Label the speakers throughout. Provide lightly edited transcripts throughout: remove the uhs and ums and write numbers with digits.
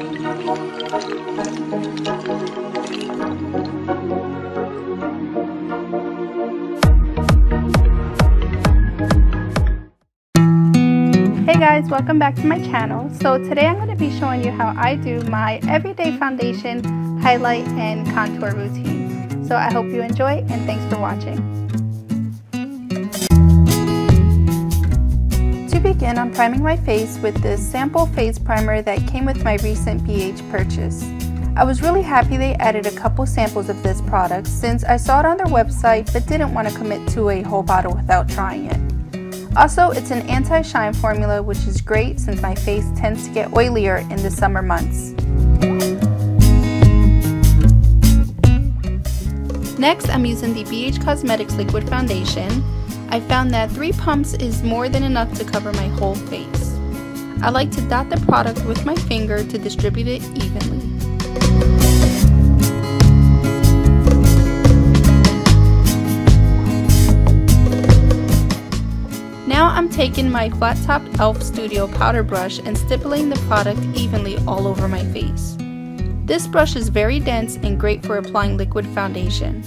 Speaker 1: Hey guys, welcome back to my channel. So today I'm going to be showing you how I do my everyday foundation, highlight, and contour routine. So I hope you enjoy and thanks for watching. To begin, I'm priming my face with this sample face primer that came with my recent BH purchase. I was really happy they added a couple samples of this product since I saw it on their website but didn't want to commit to a whole bottle without trying it. Also, it's an anti-shine formula, which is great since my face tends to get oilier in the summer months. Next, I'm using the BH Cosmetics Liquid Foundation. I found that 3 pumps is more than enough to cover my whole face. I like to dot the product with my finger to distribute it evenly. Now I'm taking my flat top e.l.f. Studio powder brush and stippling the product evenly all over my face. This brush is very dense and great for applying liquid foundation.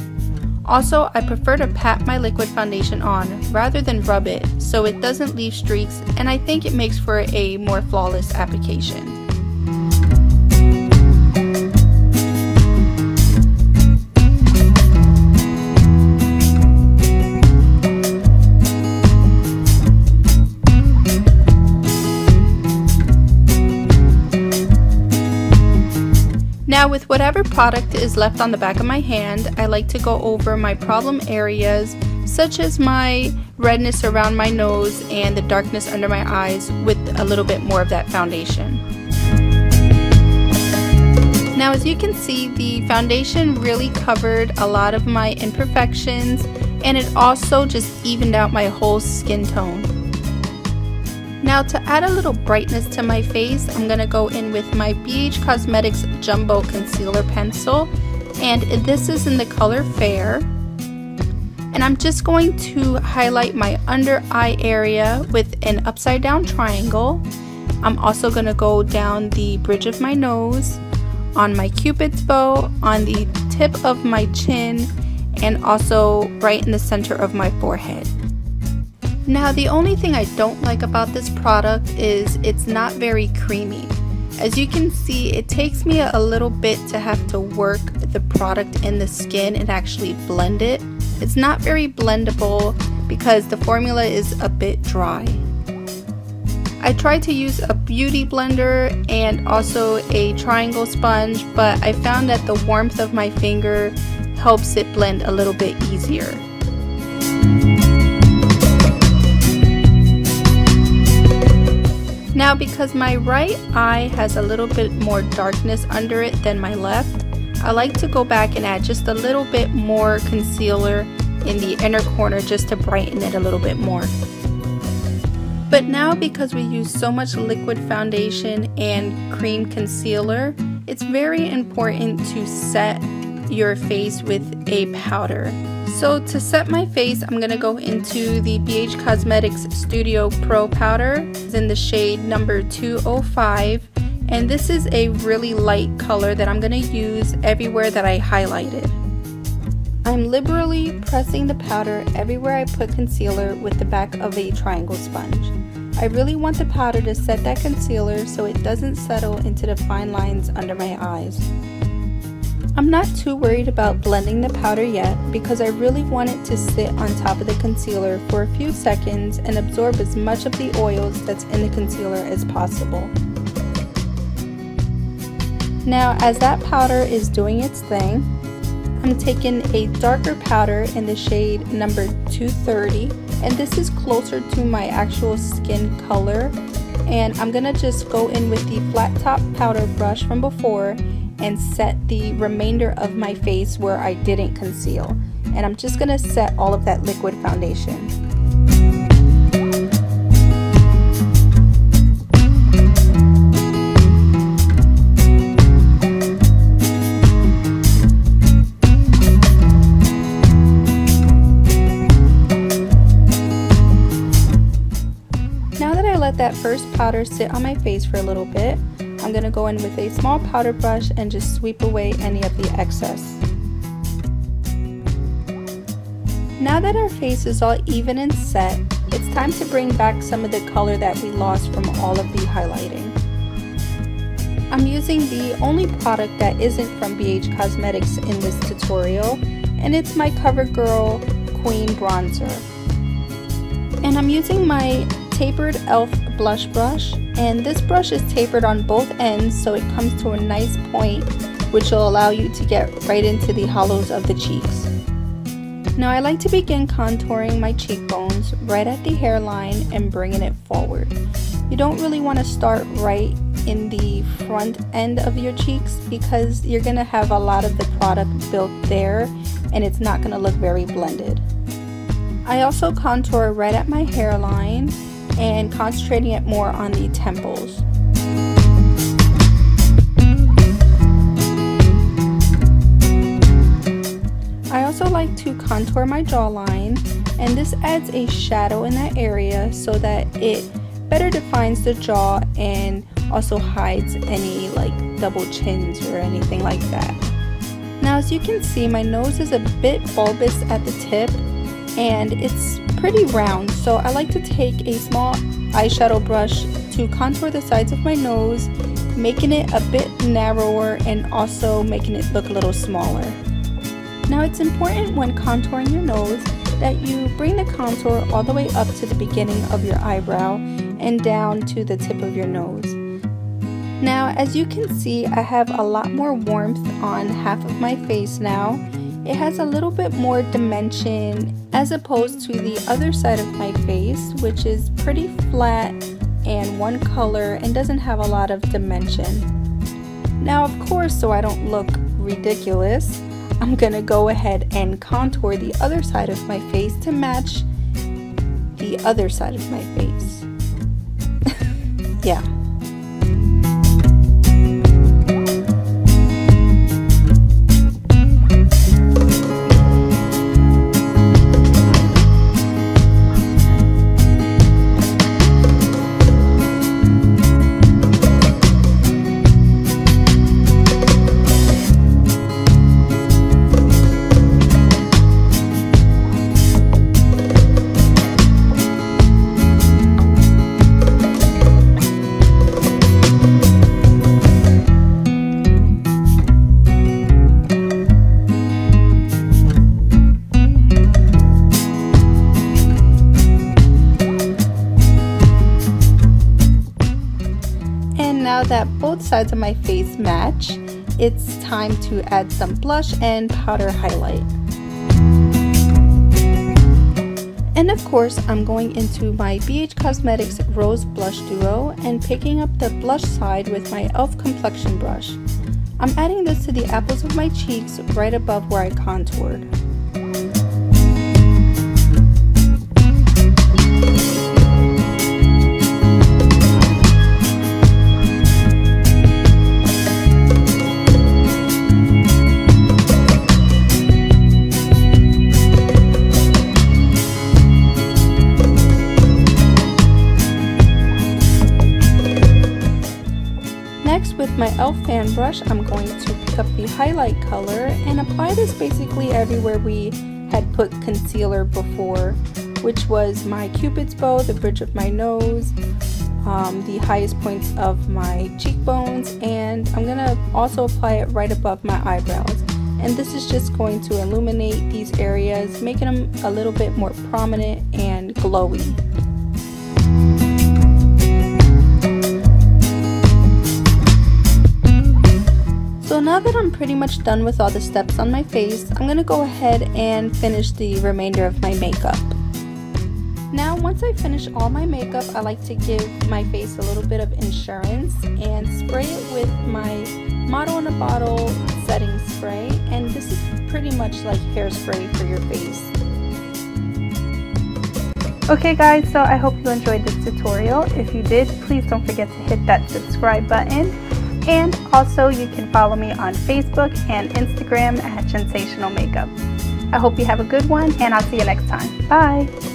Speaker 1: Also, I prefer to pat my liquid foundation on rather than rub it so it doesn't leave streaks, and I think it makes for a more flawless application. Now with whatever product is left on the back of my hand, I like to go over my problem areas such as my redness around my nose and the darkness under my eyes with a little bit more of that foundation. Now as you can see, the foundation really covered a lot of my imperfections and it also just evened out my whole skin tone. Now to add a little brightness to my face, I'm going to go in with my BH Cosmetics Jumbo Concealer Pencil, and this is in the color Fair. And I'm just going to highlight my under eye area with an upside down triangle. I'm also going to go down the bridge of my nose, on my cupid's bow, on the tip of my chin, and also right in the center of my forehead. Now the only thing I don't like about this product is it's not very creamy. As you can see, it takes me a little bit to have to work the product in the skin and actually blend it. It's not very blendable because the formula is a bit dry. I tried to use a beauty blender and also a triangle sponge, but I found that the warmth of my finger helps it blend a little bit easier. Now because my right eye has a little bit more darkness under it than my left, I like to go back and add just a little bit more concealer in the inner corner just to brighten it a little bit more. But now because we use so much liquid foundation and cream concealer, it's very important to set your face with a powder. So to set my face, I'm going to go into the BH Cosmetics Studio Pro Powder. It's in the shade number 205, and this is a really light color that I'm going to use everywhere that I highlighted. I'm liberally pressing the powder everywhere I put concealer with the back of a triangle sponge. I really want the powder to set that concealer so it doesn't settle into the fine lines under my eyes. I'm not too worried about blending the powder yet because I really want it to sit on top of the concealer for a few seconds and absorb as much of the oils that's in the concealer as possible. Now as that powder is doing its thing, I'm taking a darker powder in the shade number 230, and this is closer to my actual skin color, and I'm gonna just go in with the flat top powder brush from before and set the remainder of my face where I didn't conceal. And I'm just gonna set all of that liquid foundation. Now that I let that first powder sit on my face for a little bit, I'm going to go in with a small powder brush and just sweep away any of the excess. Now that our face is all even and set, it's time to bring back some of the color that we lost from all of the highlighting. I'm using the only product that isn't from BH Cosmetics in this tutorial, and it's my CoverGirl Queen Bronzer. And I'm using my tapered e.l.f. blush brush, and this brush is tapered on both ends so it comes to a nice point, which will allow you to get right into the hollows of the cheeks. Now I like to begin contouring my cheekbones right at the hairline and bringing it forward. You don't really want to start right in the front end of your cheeks because you're going to have a lot of the product built there and it's not going to look very blended. I also contour right at my hairline and concentrating it more on the temples. I also like to contour my jawline, and this adds a shadow in that area so that it better defines the jaw and also hides any like double chins or anything like that. Now as you can see, my nose is a bit bulbous at the tip and it's pretty round, so I like to take a small eyeshadow brush to contour the sides of my nose, making it a bit narrower and also making it look a little smaller. Now it's important when contouring your nose that you bring the contour all the way up to the beginning of your eyebrow and down to the tip of your nose. Now as you can see, I have a lot more warmth on half of my face now. It has a little bit more dimension as opposed to the other side of my face, which is pretty flat and one color and doesn't have a lot of dimension. Now of course, so I don't look ridiculous, I'm gonna go ahead and contour the other side of my face to match the other side of my face. Yeah. Now that both sides of my face match, it's time to add some blush and powder highlight. And of course, I'm going into my BH Cosmetics Rose Blush Duo and picking up the blush side with my e.l.f. complexion brush. I'm adding this to the apples of my cheeks right above where I contoured. With my e.l.f. fan brush, I'm going to pick up the highlight color and apply this basically everywhere we had put concealer before, which was my cupid's bow, the bridge of my nose, the highest points of my cheekbones, and I'm going to also apply it right above my eyebrows. And this is just going to illuminate these areas, making them a little bit more prominent and glowy. So now that I'm pretty much done with all the steps on my face, I'm going to go ahead and finish the remainder of my makeup. Now once I finish all my makeup, I like to give my face a little bit of insurance and spray it with my Model in a Bottle setting spray, and this is pretty much like hairspray for your face. Okay guys, so I hope you enjoyed this tutorial. If you did, please don't forget to hit that subscribe button. And also you can follow me on Facebook and Instagram at Sensational Makeup. I hope you have a good one, and I'll see you next time. Bye!